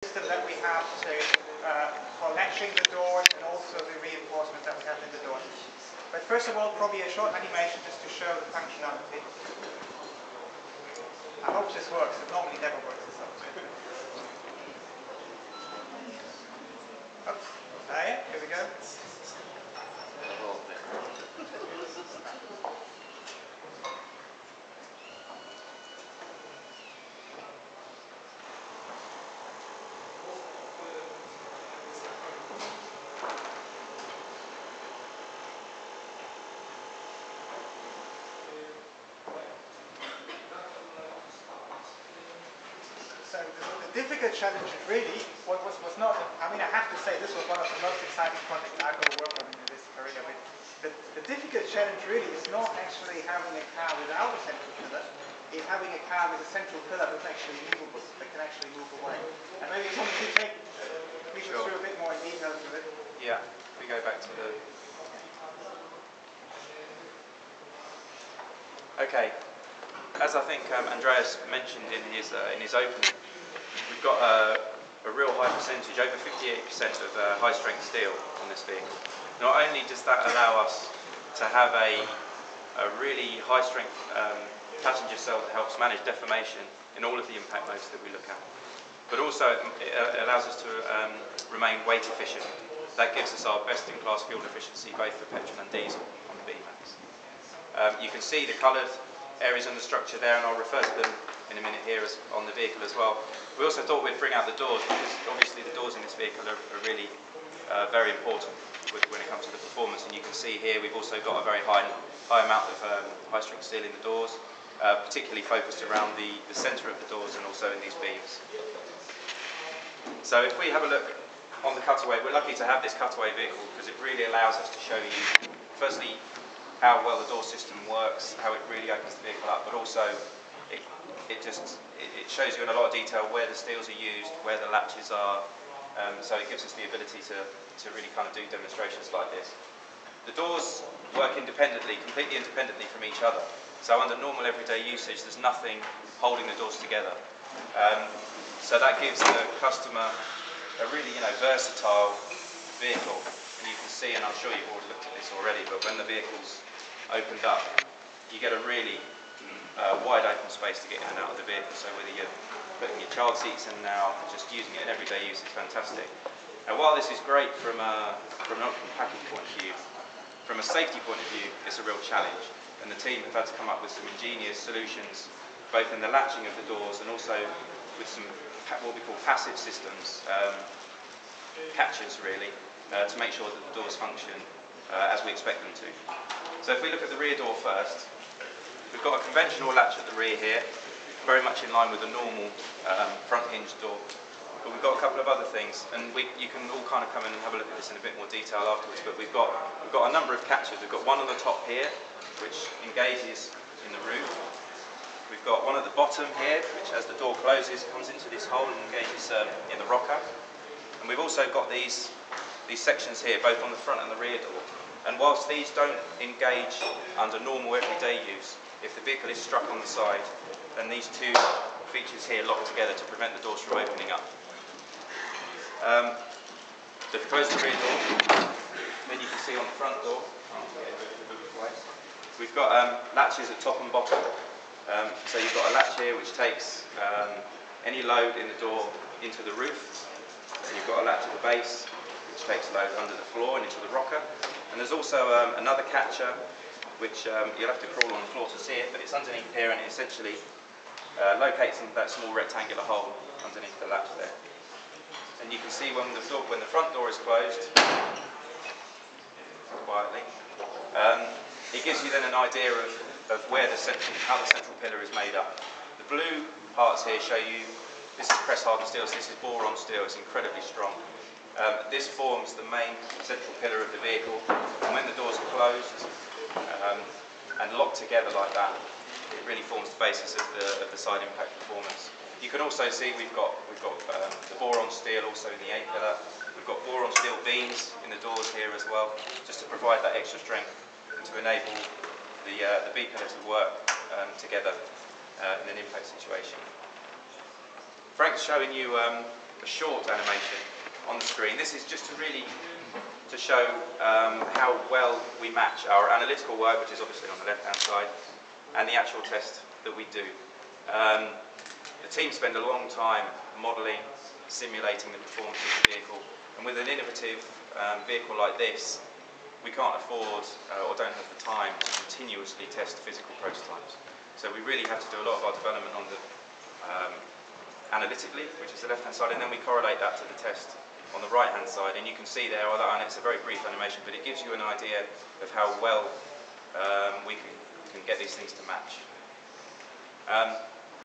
system that we have to for latching the doors and also the reinforcement that we have in the doors. But first of all, probably a short animation just to show the functionality. I hope this works. It normally never works. Oops. Here we go. So the difficult challenge really was not, I mean, I have to say this was one of the most exciting projects I've ever worked on in this career. But the difficult challenge really is not actually having a car without a central pillar, it's having a car with a central pillar that's actually movable, that can actually move away. And maybe Tom, you take people through a bit more in detail to it. Yeah, we go back to the... Okay, as I think Andreas mentioned in his opening, we've got a real high percentage, over 58% of high-strength steel on this vehicle. Not only does that allow us to have a really high-strength passenger cell that helps manage deformation in all of the impact modes that we look at, but also it allows us to remain weight efficient. That gives us our best-in-class fuel efficiency, both for petrol and diesel on the B-Max. You can see the coloured areas in the structure there, and I'll refer to them in a minute here on the vehicle as well. We also thought we'd bring out the doors, because obviously the doors in this vehicle are really very important when it comes to the performance. And you can see here we've also got a very high amount of high-strength steel in the doors, particularly focused around the centre of the doors and also in these beams. So if we have a look on the cutaway, we're lucky to have this cutaway vehicle because it really allows us to show you, firstly, how well the door system works, how it really opens the vehicle up, but also it shows you in a lot of detail where the steels are used, where the latches are, so it gives us the ability to really kind of do demonstrations like this. The doors work independently, completely independently from each other, so under normal everyday usage there's nothing holding the doors together. So that gives the customer a really versatile vehicle, and you can see, and I'm sure you've already looked at this already, but when the vehicle's opened up, you get a really wide open space to get in and out of the vehicle. So whether you're putting your child seats in now, just using it in everyday use, it's fantastic. Now while this is great from an option package point of view, from a safety point of view, it's a real challenge. And the team have had to come up with some ingenious solutions, both in the latching of the doors and also with some what we call passive systems, catches really, to make sure that the doors function as we expect them to. So if we look at the rear door first, we've got a conventional latch at the rear here, very much in line with a normal front hinge door. But we've got a couple of other things, and you can all kind of come in and have a look at this in a bit more detail afterwards. But we've got a number of catches. We've got one on the top here, which engages in the roof. We've got one at the bottom here, which as the door closes comes into this hole and engages in the rocker. And we've also got these sections here, both on the front and the rear door. And whilst these don't engage under normal everyday use, if the vehicle is struck on the side, then these two features here lock together to prevent the doors from opening up. To close the rear door, then you can see on the front door, we've got latches at top and bottom. So you've got a latch here which takes any load in the door into the roof, and you've got a latch at the base which takes load under the floor and into the rocker. And there's also another catcher which you'll have to crawl on the floor to see it, but it's underneath here, and it essentially locates into that small rectangular hole underneath the latch there. And you can see when the front door is closed, quietly, it gives you then an idea of where how the central pillar is made up. The blue parts here show you, this is press hardened steel, so this is boron steel, it's incredibly strong. This forms the main central pillar of the vehicle, and when the doors are closed and locked together like that, it really forms the basis of the side impact performance. You can also see we've got the boron steel also in the A-pillar. We've got boron steel beams in the doors here as well, just to provide that extra strength and to enable the B-pillar to work together in an impact situation. Frank's showing you a short animation on the screen. This is just to really to show how well we match our analytical work, which is obviously on the left-hand side, and the actual test that we do. The team spend a long time modelling, simulating the performance of the vehicle, and with an innovative vehicle like this, we can't afford or don't have the time to continuously test physical prototypes. So we really have to do a lot of our development on the analytically, which is the left-hand side, and then we correlate that to the test on the right-hand side. And you can see there, although and it's a very brief animation, but it gives you an idea of how well we can get these things to match.